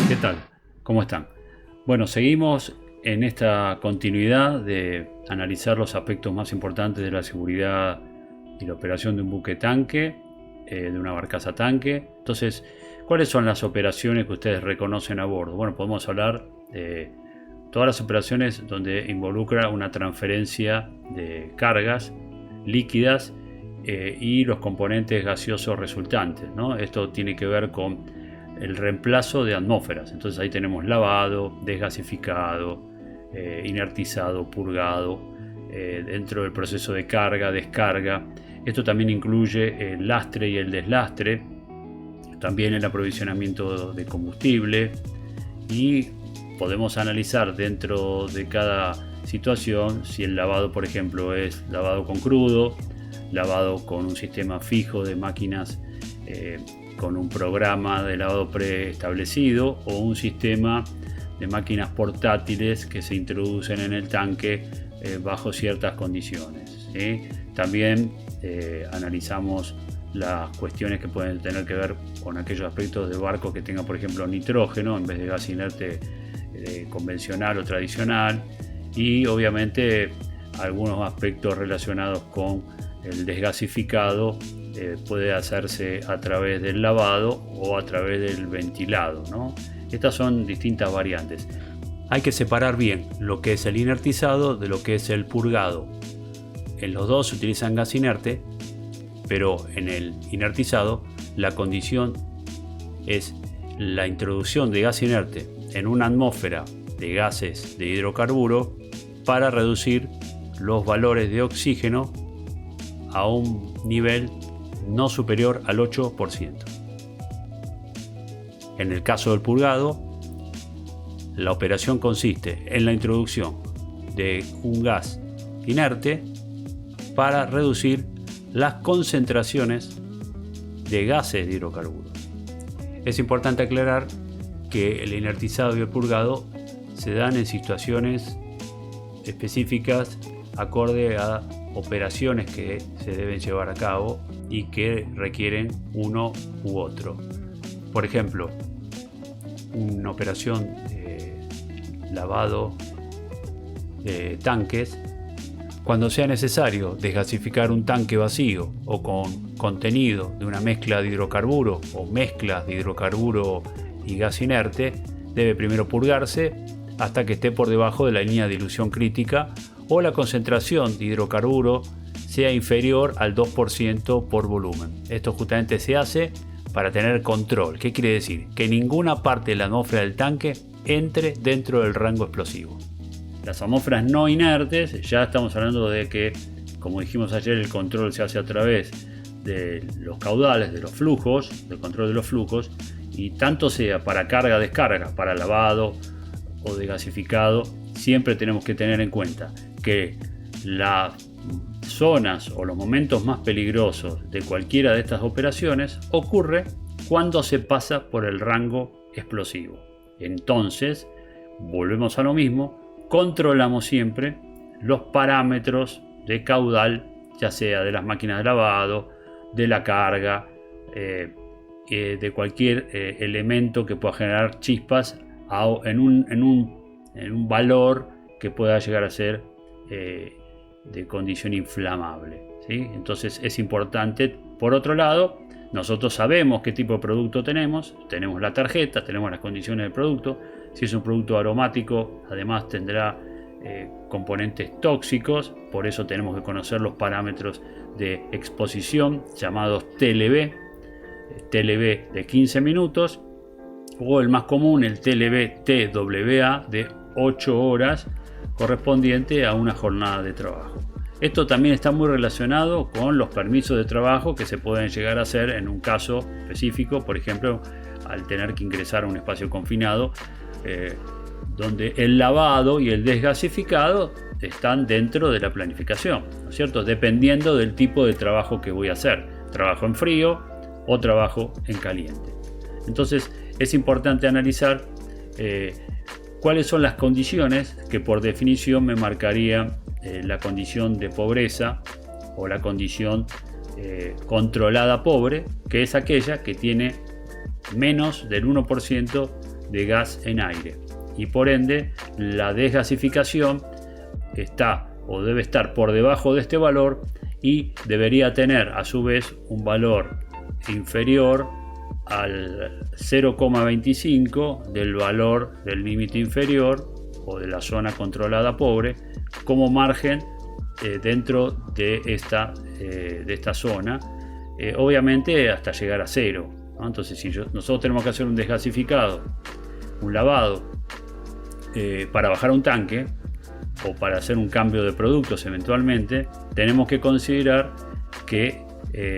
¿Qué tal? ¿Cómo están? Bueno, seguimos en esta continuidad de analizar los aspectos más importantes de la seguridad y la operación de un buque tanque, de una barcaza tanque. Entonces, ¿cuáles son las operaciones que ustedes reconocen a bordo? Bueno, podemos hablar de todas las operaciones donde involucra una transferencia de cargas líquidas y los componentes gaseosos resultantes, ¿no? Esto tiene que ver con el reemplazo de atmósferas. Entonces ahí tenemos lavado, desgasificado, inertizado, purgado, dentro del proceso de carga, descarga. Esto también incluye el lastre y el deslastre, también el aprovisionamiento de combustible, y podemos analizar dentro de cada situación si el lavado, por ejemplo, es lavado con crudo, lavado con un sistema fijo de máquinas con un programa de lavado preestablecido, o un sistema de máquinas portátiles que se introducen en el tanque bajo ciertas condiciones, ¿sí? También analizamos las cuestiones que pueden tener que ver con aquellos aspectos de barcos que tengan, por ejemplo, nitrógeno en vez de gas inerte convencional o tradicional, y obviamente algunos aspectos relacionados con el desgasificado. Puede hacerse a través del lavado o a través del ventilado, ¿no? Estas son distintas variantes. Hay que separar bien lo que es el inertizado de lo que es el purgado. En los dos se utilizan gas inerte, pero en el inertizado la condición es la introducción de gas inerte en una atmósfera de gases de hidrocarburo para reducir los valores de oxígeno a un nivel no superior al 8%. En el caso del purgado, la operación consiste en la introducción de un gas inerte para reducir las concentraciones de gases de hidrocarburos. Es importante aclarar que el inertizado y el purgado se dan en situaciones específicas acorde a operaciones que se deben llevar a cabo y que requieren uno u otro. Por ejemplo, una operación de lavado de tanques, cuando sea necesario desgasificar un tanque vacío o con contenido de una mezcla de hidrocarburo o mezclas de hidrocarburo y gas inerte, debe primero purgarse hasta que esté por debajo de la línea de dilución crítica o la concentración de hidrocarburo sea inferior al 2% por volumen. Esto justamente se hace para tener control. ¿Qué quiere decir? Que ninguna parte de la atmósfera del tanque entre dentro del rango explosivo. Las atmósferas no inertes, ya estamos hablando de que, como dijimos ayer, el control se hace a través de los caudales, de los flujos, del control de los flujos, y tanto sea para carga-descarga, para lavado o desgasificado, siempre tenemos que tener en cuenta que las zonas o los momentos más peligrosos de cualquiera de estas operaciones ocurre cuando se pasa por el rango explosivo. Entonces, volvemos a lo mismo, controlamos siempre los parámetros de caudal, ya sea de las máquinas de lavado, de la carga, de cualquier elemento que pueda generar chispas en un valor que pueda llegar a ser de condición inflamable, ¿sí? Entonces es importante. Por otro lado, nosotros sabemos qué tipo de producto tenemos la tarjeta, tenemos las condiciones del producto. Si es un producto aromático, además tendrá componentes tóxicos, por eso tenemos que conocer los parámetros de exposición llamados TLB de 15 minutos, o el más común, el TLB-TWA de 8 horas, correspondiente a una jornada de trabajo. Esto también está muy relacionado con los permisos de trabajo que se pueden llegar a hacer en un caso específico, por ejemplo, al tener que ingresar a un espacio confinado, donde el lavado y el desgasificado están dentro de la planificación, ¿no es cierto? Dependiendo del tipo de trabajo que voy a hacer, trabajo en frío o trabajo en caliente. Entonces es importante analizar cuáles son las condiciones que por definición me marcarían la condición de pobreza o la condición controlada pobre, que es aquella que tiene menos del 1% de gas en aire. Y por ende, la desgasificación está o debe estar por debajo de este valor y debería tener a su vez un valor inferior al 0,25 del valor del límite inferior o de la zona controlada pobre como margen dentro de esta zona, obviamente hasta llegar a cero, ¿no? Entonces si nosotros tenemos que hacer un desgasificado, un lavado para bajar un tanque o para hacer un cambio de productos eventualmente, tenemos que considerar que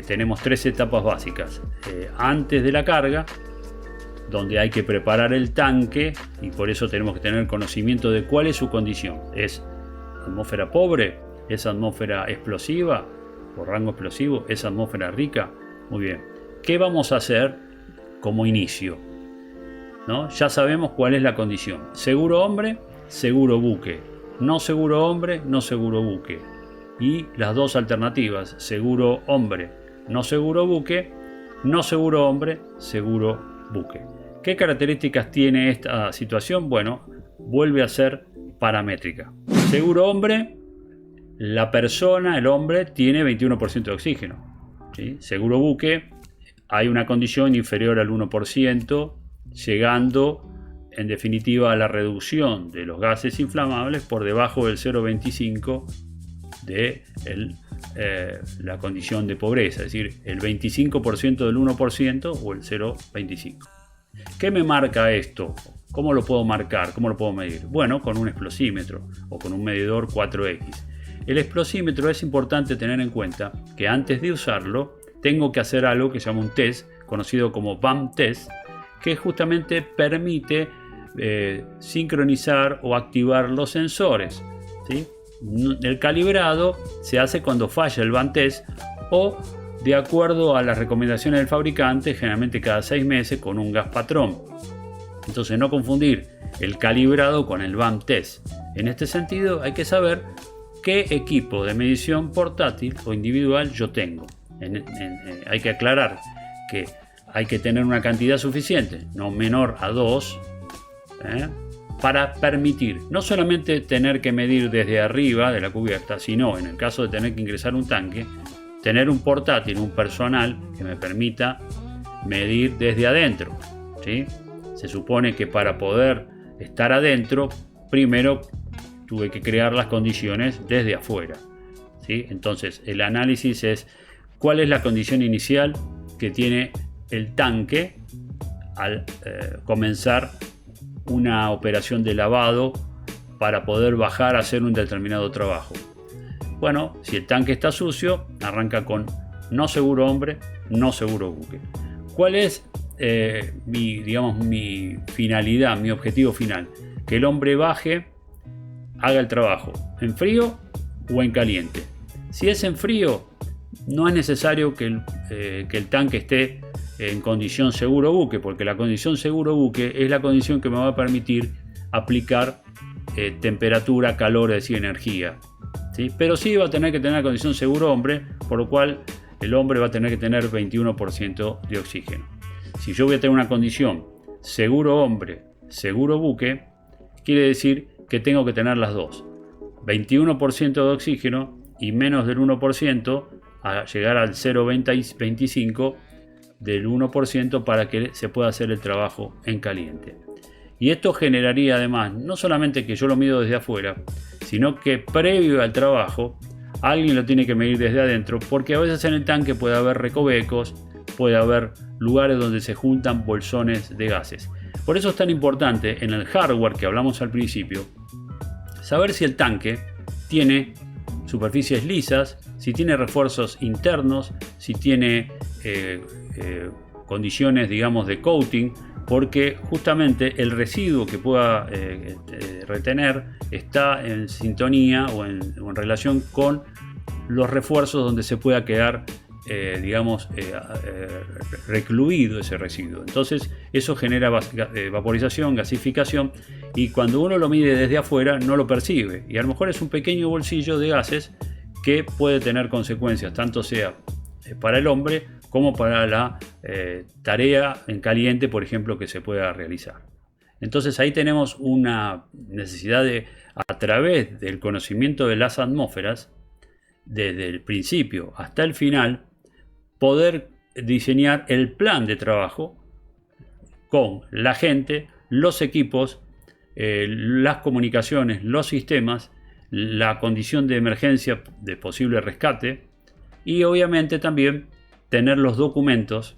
tenemos 3 etapas básicas. Antes de la carga, donde hay que preparar el tanque, y por eso tenemos que tener conocimiento de cuál es su condición. ¿Es atmósfera pobre? ¿Es atmósfera explosiva o rango explosivo? ¿Es atmósfera rica? Muy bien. ¿Qué vamos a hacer como inicio? ¿No? Ya sabemos cuál es la condición. Seguro hombre, seguro buque. No seguro hombre, no seguro buque. Y las dos alternativas, seguro hombre, no seguro buque, no seguro hombre, seguro buque. ¿Qué características tiene esta situación? Bueno, vuelve a ser paramétrica. Seguro hombre, la persona, el hombre, tiene 21% de oxígeno. ¿Sí? Seguro buque, hay una condición inferior al 1%, llegando en definitiva a la reducción de los gases inflamables por debajo del 0,25 de la condición de pobreza, es decir, el 25% del 1% o el 0,25. ¿Qué me marca esto? ¿Cómo lo puedo marcar? ¿Cómo lo puedo medir? Bueno, con un explosímetro o con un medidor 4X. El explosímetro es importante tener en cuenta que antes de usarlo tengo que hacer algo que se llama un test, conocido como BAM test, que justamente permite sincronizar o activar los sensores, ¿sí? El calibrado se hace cuando falla el BAM test o de acuerdo a las recomendaciones del fabricante, generalmente cada 6 meses con un gas patrón. Entonces no confundir el calibrado con el BAM test. En este sentido hay que saber qué equipo de medición portátil o individual yo tengo. Hay que aclarar que hay que tener una cantidad suficiente, no menor a 2, para permitir no solamente tener que medir desde arriba de la cubierta, sino en el caso de tener que ingresar un tanque, tener un portátil, un personal que me permita medir desde adentro, ¿sí? Se supone que para poder estar adentro, primero tuve que crear las condiciones desde afuera, ¿sí? Entonces el análisis es cuál es la condición inicial que tiene el tanque al comenzar una operación de lavado para poder bajar a hacer un determinado trabajo. Bueno, si el tanque está sucio, arranca con no seguro hombre, no seguro buque. ¿Cuál es mi finalidad, mi objetivo final? Que el hombre baje, haga el trabajo en frío o en caliente. Si es en frío, no es necesario que el tanque esté en condición seguro buque, porque la condición seguro buque es la condición que me va a permitir aplicar temperatura, calor, es decir, energía, ¿sí? Pero sí va a tener que tener la condición seguro hombre, por lo cual el hombre va a tener que tener 21% de oxígeno. Si yo voy a tener una condición seguro hombre, seguro buque, quiere decir que tengo que tener las dos, 21% de oxígeno y menos del 1% a llegar al 0,25 del 1% para que se pueda hacer el trabajo en caliente. Y esto generaría además no solamente que yo lo mido desde afuera, sino que previo al trabajo alguien lo tiene que medir desde adentro, porque a veces en el tanque puede haber recovecos, puede haber lugares donde se juntan bolsones de gases. Por eso es tan importante en el hardware que hablamos al principio, saber si el tanque tiene superficies lisas, si tiene refuerzos internos, si tiene condiciones, digamos, de coating, porque justamente el residuo que pueda retener está en sintonía o en relación con los refuerzos donde se pueda quedar, recluido ese residuo. Entonces eso genera vaporización, gasificación, y cuando uno lo mide desde afuera no lo percibe, y a lo mejor es un pequeño bolsillo de gases que puede tener consecuencias, tanto sea para el hombre como para la tarea en caliente, por ejemplo, que se pueda realizar. Entonces ahí tenemos una necesidad de, a través del conocimiento de las atmósferas, desde el principio hasta el final, poder diseñar el plan de trabajo con la gente, los equipos, las comunicaciones, los sistemas, la condición de emergencia de posible rescate y obviamente también tener los documentos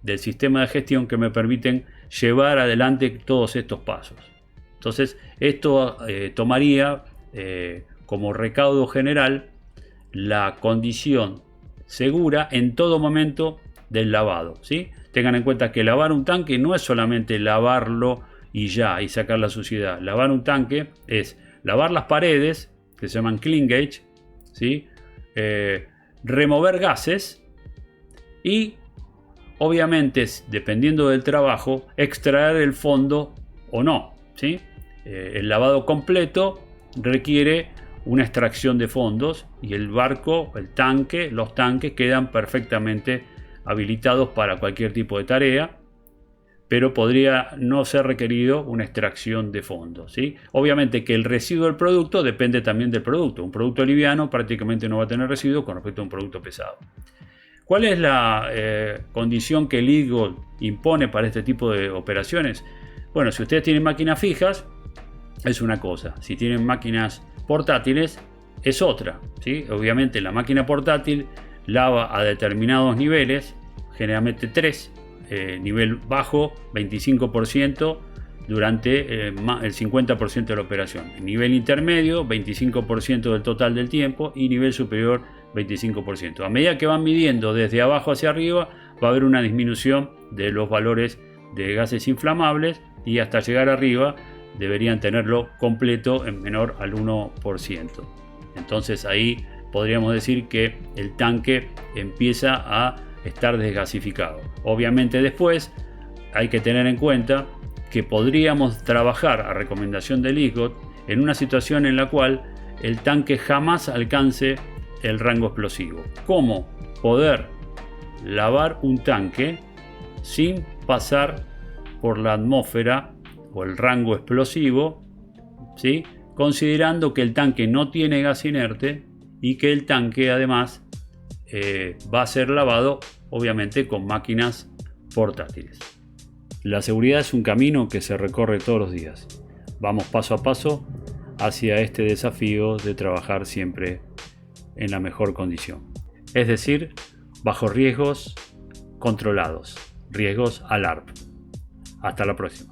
del sistema de gestión que me permiten llevar adelante todos estos pasos. Entonces esto tomaría como recaudo general la condición segura en todo momento del lavado, ¿sí? Tengan en cuenta que lavar un tanque no es solamente lavarlo y ya, y sacar la suciedad. Lavar un tanque es lavar las paredes, que se llaman clean gauge, ¿sí? Remover gases y, obviamente, dependiendo del trabajo, extraer el fondo o no, ¿sí? El lavado completo requiere una extracción de fondos y el barco, el tanque, los tanques quedan perfectamente habilitados para cualquier tipo de tarea, pero podría no ser requerido una extracción de fondos, ¿sí? Obviamente que el residuo del producto depende también del producto. Un producto liviano prácticamente no va a tener residuos con respecto a un producto pesado. ¿Cuál es la condición que el ISGOD impone para este tipo de operaciones? Bueno, si ustedes tienen máquinas fijas, es una cosa. Si tienen máquinas portátiles, es otra, ¿sí? Obviamente la máquina portátil lava a determinados niveles, generalmente 3, nivel bajo 25% durante el 50% de la operación, nivel intermedio 25% del total del tiempo y nivel superior 25%. A medida que van midiendo desde abajo hacia arriba va a haber una disminución de los valores de gases inflamables y hasta llegar arriba deberían tenerlo completo en menor al 1%. Entonces ahí podríamos decir que el tanque empieza a estar desgasificado. Obviamente después hay que tener en cuenta que podríamos trabajar a recomendación del ISGOD en una situación en la cual el tanque jamás alcance el rango explosivo. ¿Cómo poder lavar un tanque sin pasar por la atmósfera o el rango explosivo, ¿sí? Considerando que el tanque no tiene gas inerte y que el tanque además va a ser lavado obviamente con máquinas portátiles? La seguridad es un camino que se recorre todos los días. Vamos paso a paso hacia este desafío de trabajar siempre en la mejor condición. Es decir, bajo riesgos controlados, riesgos ALARP. Hasta la próxima.